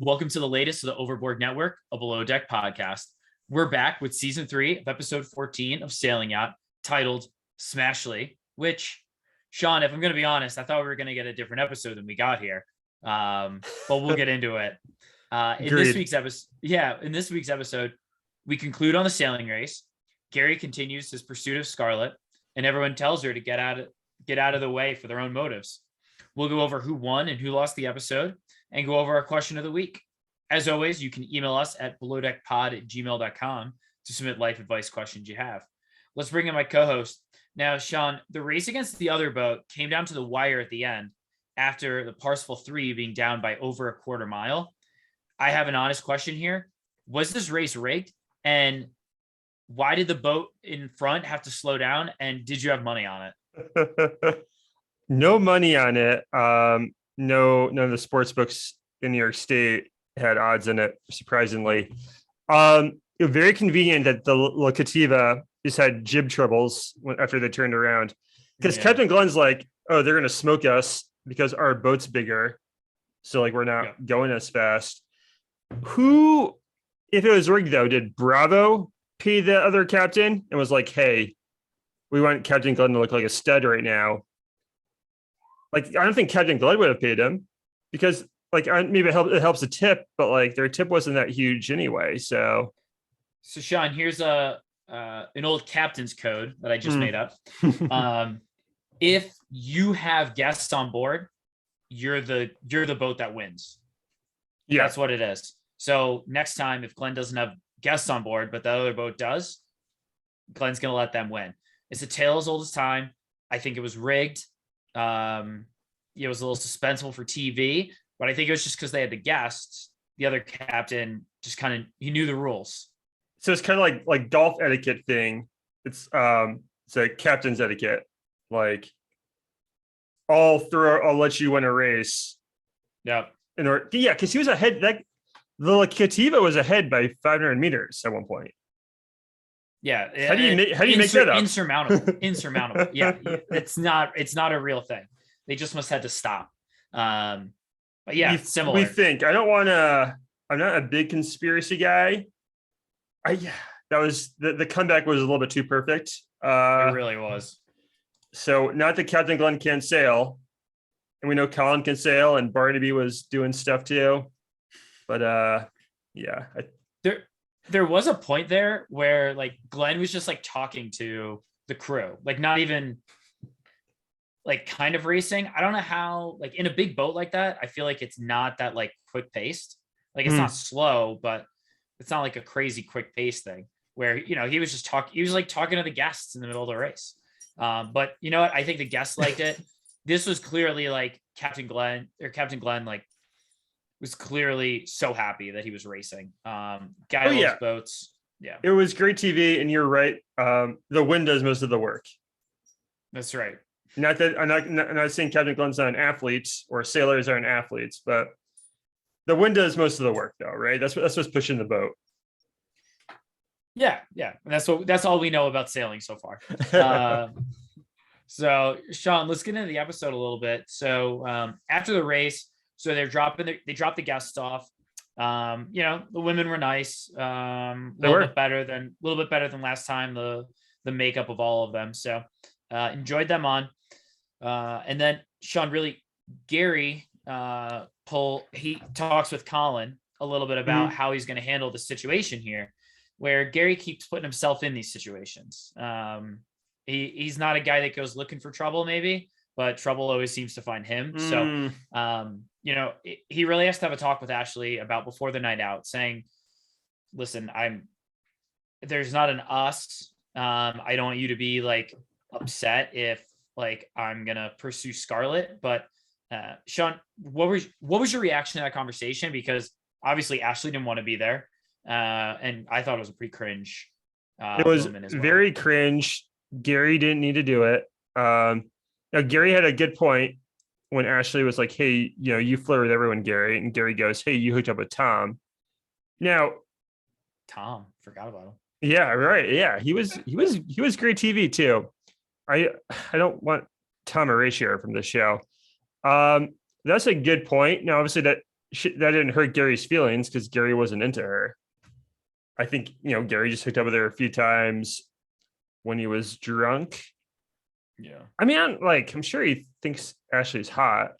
Welcome to the latest of the Overboard Network, a Below Deck podcast. We're back with season 3 of episode 14 of Sailing Yacht, titled Smashly, which, Sean, if I'm going to be honest, I thought we were going to get a different episode than we got here. But we'll get into it. In this week's episode, we conclude on the sailing race. Gary continues his pursuit of Scarlett, and everyone tells her to get out of the way for their own motives. We'll go over who won and who lost the episode, and go over our question of the week. As always, you can email us at belowdeckpod@gmail.com to submit life advice questions you have. Let's bring in my co-host. Now, Sean, the race against the other boat came down to the wire at the end after the Parsifal 3 being down by over a quarter mile. I have an honest question here. Was this race rigged? And why did the boat in front have to slow down? And did you have money on it? No money on it. No, none of the sports books in New York State had odds in it, surprisingly. It was very convenient that the La Cativa just had jib troubles after they turned around. Because Captain Glenn's like, oh, they're going to smoke us because our boat's bigger. So, like, we're not going as fast. Who, if it was rigged, though, did Bravo pay the other captain and was like, hey, we want Captain Glenn to look like a stud right now? Like, I don't think Captain Glenn would have paid him because, like, maybe it helps the tip, but like their tip wasn't that huge anyway. So Sean, here's an old captain's code that I just made up. If you have guests on board, you're the boat that wins. Yeah, that's what it is. So next time, if Glenn doesn't have guests on board, but the other boat does, Glenn's gonna let them win. It's a tale as old as time. I think it was rigged. It was a little suspenseful for TV, but I think it was just because they had the guests. The other captain just he knew the rules. So it's kind of like golf etiquette thing. It's a captain's etiquette. Like, I'll let you win a race. Yeah. Because he was ahead. The La Cativa was ahead by 500 meters at one point. Yeah. How do you make that up? Insurmountable. Yeah. It's not a real thing. They just must have to stop. But yeah, similar. We think. I'm not a big conspiracy guy. The comeback was a little bit too perfect. It really was. So not that Captain Glenn can't sail, and we know Colin can sail, and Barnaby was doing stuff too. But there was a point there where like Glenn was just like talking to the crew, like not even like kind of racing. I don't know how, like in a big boat like that, I feel like it's not that like quick paced. Like it's not slow, but it's not like a crazy quick pace thing where, he was just he was like talking to the guests in the middle of the race. But you know what? I think the guests liked it. This was clearly like Captain Glenn like was clearly so happy that he was racing. Boats. Yeah. It was great TV, and you're right. The wind does most of the work. That's right. Not that I'm not saying Captain Glenn's not an athlete or sailors aren't athletes, but the wind does most of the work though, right? That's what's pushing the boat. Yeah. And that's all we know about sailing so far. So Sean, let's get into the episode a little bit. So after the race, so they drop the guests off. The women were nice. A little bit better than last time, the makeup of all of them. So enjoyed them on. And then Sean, really, Gary he talks with Colin a little bit about how he's going to handle the situation here, where Gary keeps putting himself in these situations. He's not a guy that goes looking for trouble, maybe, but trouble always seems to find him. So, he really has to have a talk with Ashley about before the night out, saying, listen, there's not an us. I don't want you to be like upset if like I'm going to pursue Scarlett, but Sean, what was your reaction to that conversation? Because obviously Ashley didn't want to be there. And I thought it was a pretty cringe. It was very cringe. Gary didn't need to do it. Now Gary had a good point when Ashley was like, hey, you flirt with everyone, Gary. And Gary goes, hey, you hooked up with Tom. Now, Tom, forgot about him. Yeah, right. Yeah, he was great TV too. I don't want Tom Horatio from the show. That's a good point. Now, obviously, that that didn't hurt Gary's feelings because Gary wasn't into her. I think, Gary just hooked up with her a few times when he was drunk. Yeah. I mean, I'm sure he thinks Ashley's hot.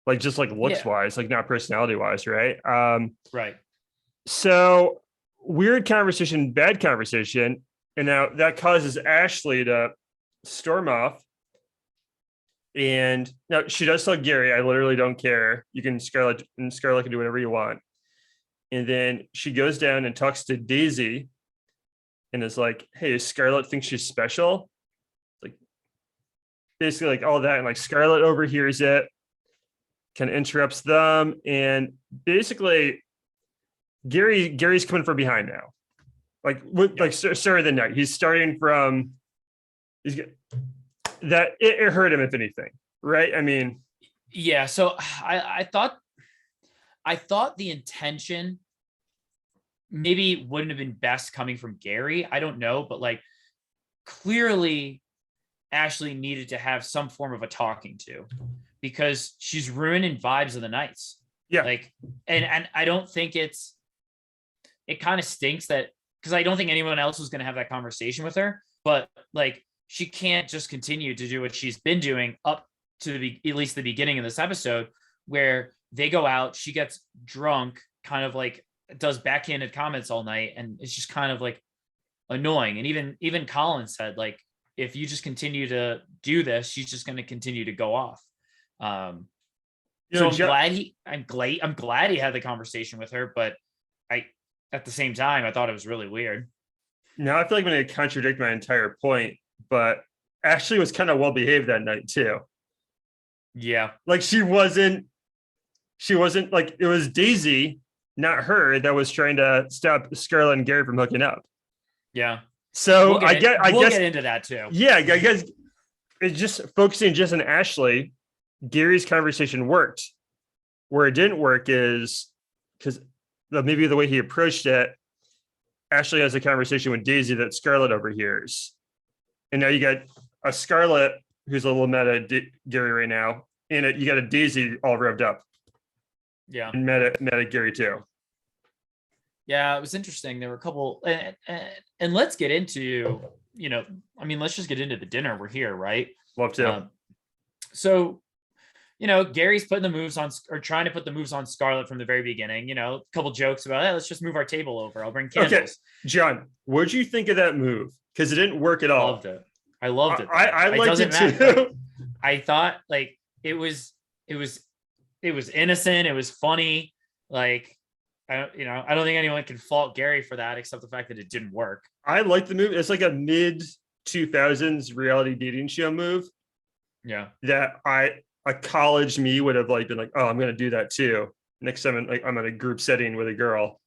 Like just like looks Yeah. wise, like not personality wise, right? Right. So weird conversation, bad conversation. And now that causes Ashley to storm off. And now she does tell Gary, I literally don't care. You can Scarlett can do whatever you want. And then she goes down and talks to Daisy and is like, hey, Scarlett thinks she's special. Like basically like all that. And like Scarlett overhears it, kind of interrupts them. And basically Gary's coming from behind now. Like start of the night. He's starting from that it hurt him, if anything, right? I mean, yeah. So I thought the intention maybe wouldn't have been best coming from Gary. I don't know, but like clearly Ashley needed to have some form of a talking to because she's ruining vibes of the nights. Yeah. Like, and I don't think it kind of stinks that because I don't think anyone else was going to have that conversation with her, but like she can't just continue to do what she's been doing up to at least the beginning of this episode where they go out, she gets drunk, kind of like does backhanded comments all night. And it's just kind of like annoying. And even Colin said, like, if you just continue to do this, she's just going to continue to go off. So I'm glad he had the conversation with her, but at the same time, I thought it was really weird. Now I feel like I'm going to contradict my entire point, but Ashley was kind of well behaved that night too. Yeah. Like she wasn't like it was Daisy, not her, that was trying to stop Scarlett and Gary from hooking up. Yeah. So I guess we'll get into that too. Yeah, I guess it's just focusing just on Ashley. Gary's conversation worked. Where it didn't work is because maybe the way he approached it, Ashley has a conversation with Daisy that Scarlett overhears. And now you got a Scarlett who's a little mad at Gary right now. And you got a Daisy all revved up. Yeah. And mad at Gary too. Yeah, it was interesting. There were a couple, and let's get into, let's just get into the dinner. We're here, right? Love to. So, Gary's putting the moves on, or trying to put the moves on Scarlett from the very beginning. A couple jokes about, let's just move our table over. I'll bring candles. Okay, John, what'd you think of that move? Because it didn't work at all. Loved it. I loved it. I liked it too. I thought like it was innocent. It was funny. Like, I don't think anyone can fault Gary for that, except the fact that it didn't work. I like the move. It's like a mid 2000s reality dating show move. Yeah. That a college me would have like been like, oh, I'm going to do that too. Next time I'm in a group setting with a girl.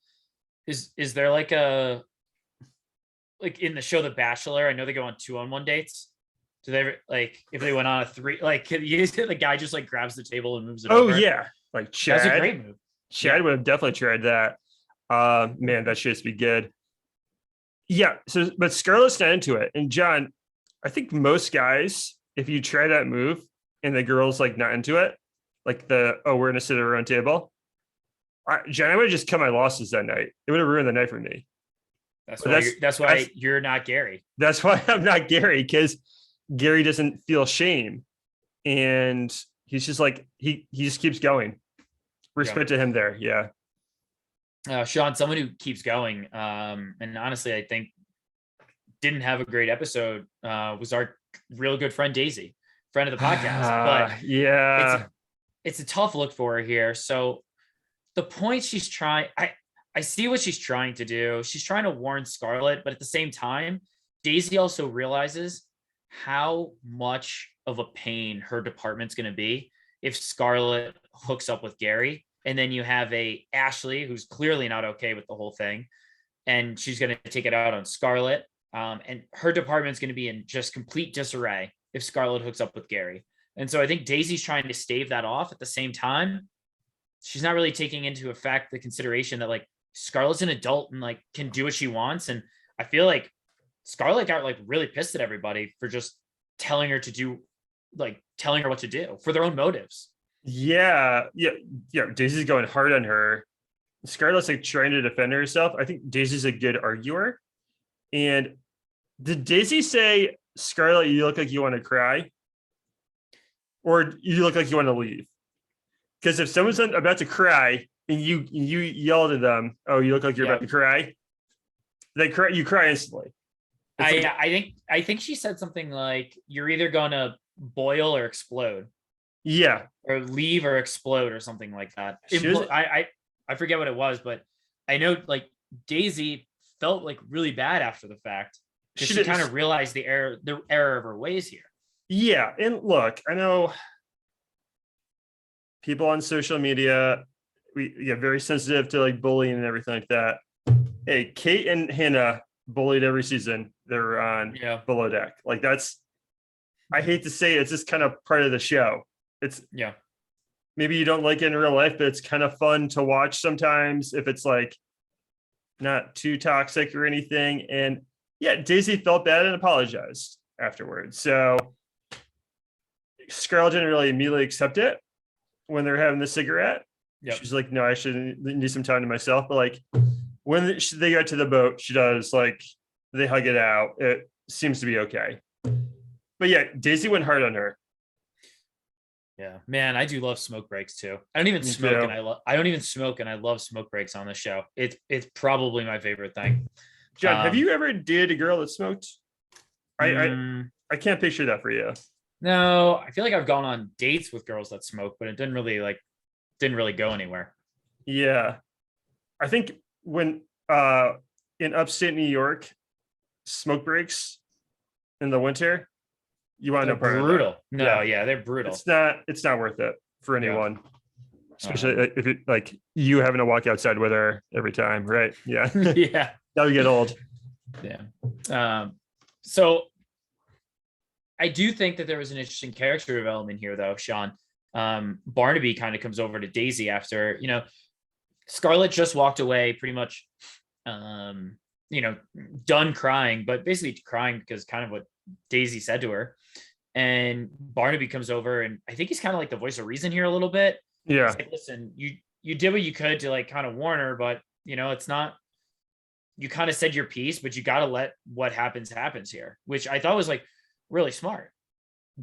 Is there like in the show The Bachelor, I know they go on 2-on-1 dates. Do they like if they went on a 3, like the guy just like grabs the table and moves it over? Oh yeah. Like Chad. That's a great move. Chad would have definitely tried that. Man, that should be good. Yeah. So, but Scarlett's not into it. And John, I think most guys, if you try that move and the girl's like not into it, like we're gonna sit at our own table. John, I would have just cut my losses that night. It would have ruined the night for me. That's why you're not Gary. That's why I'm not Gary, because Gary doesn't feel shame, and he's just like he just keeps going. Respect to him there. Yeah. Sean, someone who keeps going, and honestly, I think didn't have a great episode, was our real good friend Daisy, friend of the podcast. But yeah, it's a tough look for her here. So the point she's trying, I see what she's trying to do. She's trying to warn Scarlett, but at the same time, Daisy also realizes how much of a pain her department's going to be if Scarlett hooks up with Gary. And then you have a Ashley who's clearly not okay with the whole thing, and she's going to take it out on Scarlett. And her department's going to be in just complete disarray if Scarlett hooks up with Gary. And so I think Daisy's trying to stave that off. At the same time, she's not really taking into effect the consideration that like Scarlett's an adult and like can do what she wants. And I feel like Scarlett got like really pissed at everybody for just telling her what to do for their own motives. Yeah. Daisy's going hard on her. Scarlett's like trying to defend herself. I think Daisy's a good arguer. And did Daisy say, Scarlett, you look like you want to cry? Or you look like you want to leave? Because if someone's about to cry and you yell to them, oh, you look like you're about to cry, you cry instantly. I think she said something like, you're either gonna boil or explode. Yeah. Or leave or explode or something like that. I forget what it was, but I know like Daisy felt like really bad after the fact because she kind of realized the error of her ways here. Yeah. And look, I know people on social media, we get very sensitive to like bullying and everything like that. Hey, Kate and Hannah bullied every season they're on Below Deck. Like I hate to say it, it's just kind of part of the show. It's maybe you don't like it in real life, but it's kind of fun to watch sometimes if it's like not too toxic or anything. And Daisy felt bad and apologized afterwards. So Scarlett didn't really immediately accept it when they're having the cigarette. She's like, no, I should need some time to myself. But like when they got to the boat, she does like, they hug it out. It seems to be okay. But Daisy went hard on her. Yeah, man, I do love smoke breaks too. I don't even smoke, and I don't even smoke, and I love smoke breaks on the show. It's probably my favorite thing. John, have you ever dated a girl that smoked? I can't picture that for you. No, I feel like I've gone on dates with girls that smoke, but it didn't really go anywhere. Yeah, I think when in upstate New York, smoke breaks in the winter. You want to know brutal. No, they're brutal. It's not worth it for anyone. Especially if it like you having to walk outside with her every time, right? Yeah. Yeah. That would get old. Yeah. So I do think that there was an interesting character development here though, Sean. Barnaby kind of comes over to Daisy after, Scarlett just walked away pretty much done crying, but basically crying because kind of what Daisy said to her. And Barnaby comes over, and I think he's kind of like the voice of reason here a little bit. Yeah. Like, listen, you did what you could to like kind of warn her, but it's not. You kind of said your piece, but you got to let what happens here, which I thought was like really smart.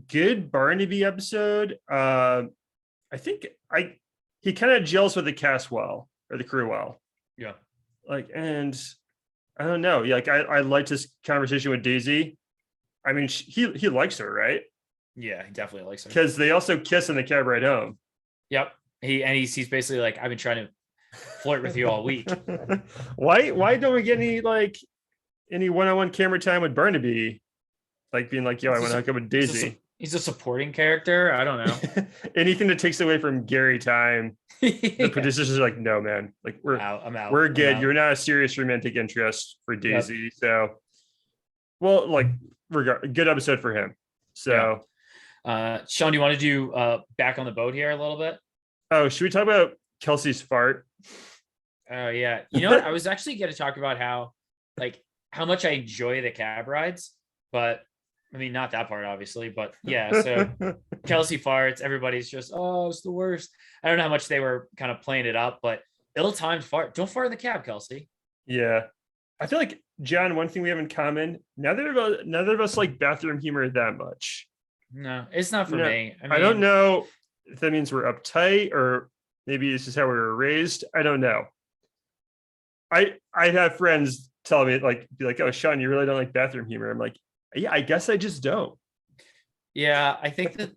Good Barnaby episode. I think he kind of gels with the cast well, or the crew well. Yeah. Like, and I don't know. Like I liked his conversation with Daisy. I mean, he likes her, right? Yeah, he definitely likes her. Because they also kiss in the cab ride home. Yep. He's basically like, I've been trying to flirt with you all week. Why don't we get any one-on-one camera time with Barnaby? Like being like, yo, I want to hook up with Daisy. He's a supporting character. I don't know. Anything that takes away from Gary time. The producers are like, no, man. Like I'm out. We're good. You're not a serious romantic interest for Daisy. Yep. So, well, like good episode for him. So, Sean, do you want to do back on the boat here a little bit? Oh, should we talk about Kelsey's fart? Oh yeah. You know what? I was actually going to talk about how much I enjoy the cab rides, but I mean, not that part, obviously, but yeah. So Kelsey farts. Everybody's just, oh, it's the worst. I don't know how much they were kind of playing it up, but ill-timed fart. Don't fart in the cab, Kelsey. Yeah. I feel like, John, one thing we have in common, neither of us like bathroom humor that much. No, it's not for me. I don't know if that means we're uptight or maybe this is how we were raised. I don't know. I have friends tell me be like, oh, Sean, you really don't like bathroom humor. I'm like, yeah, I guess I just don't. Yeah, I think the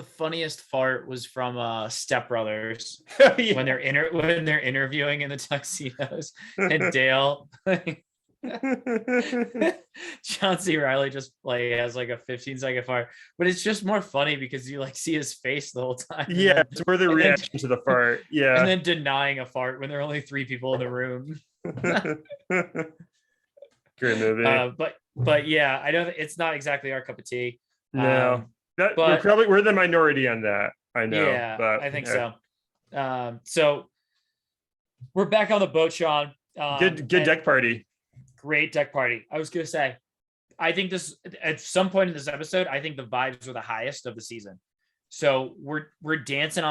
funniest fart was from Step Brothers when they're interviewing in the tuxedos and Dale John C. Reilly just has like a 15-second fart, but it's just more funny because you see his face the whole time. Yeah, it's where the reaction to the fart. Yeah, and then denying a fart when there are only 3 people in the room. Great movie. But yeah, I know it's not exactly our cup of tea. No, we're the minority on that. I know. Yeah, but I think so. So we're back on the boat, Sean. Good deck party. Great deck party. I was gonna say I think this at some point in this episode, I think the vibes were the highest of the season. So we're dancing on